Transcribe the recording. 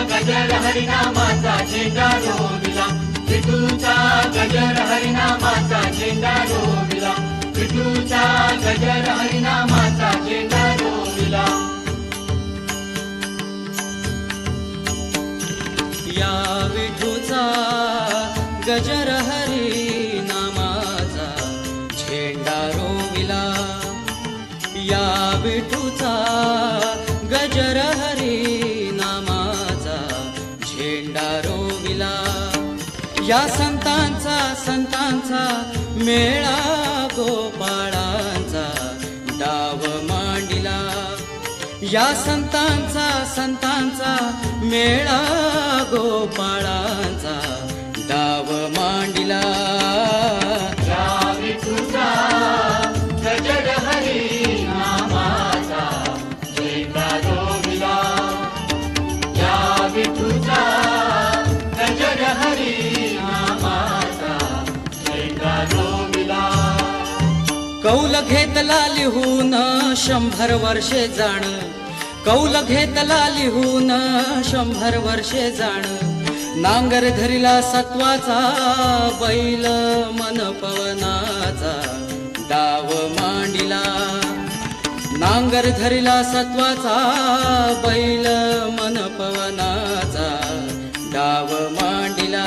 गजर हरिनामाचा झेंडा रोविला, विठूचा गजर हरिनामाचा झेंडा रोविला, विठूचा गजर हरिनामाचा झेंडा रोविला. या विठूचा गजर हरी नामाचा झेंडा रोविला, या विठूचा गजर हरी नामाचा झेंडा रोविला. या संतांचा मेळा गोपाळांचा डाव मांडिला, या संतांचा मेळा गोपाळांचा डाव मांडिला. या विठूचा गजर हरी नामाचा झेंडा रोविला, या विठूचा गजर हरी नामाचा झेंडा रोविला. कौल घेतला लिहून 100 वर्षे जाण, कौल घेतला लिहून 100 वर्षे जाण. नांगर धरिला सत्वाचा बैल मन पवनाचा डाव मांडिला, नांगर धरिला सत्वाचा बैल मन पवनाचा डाव मांडिला.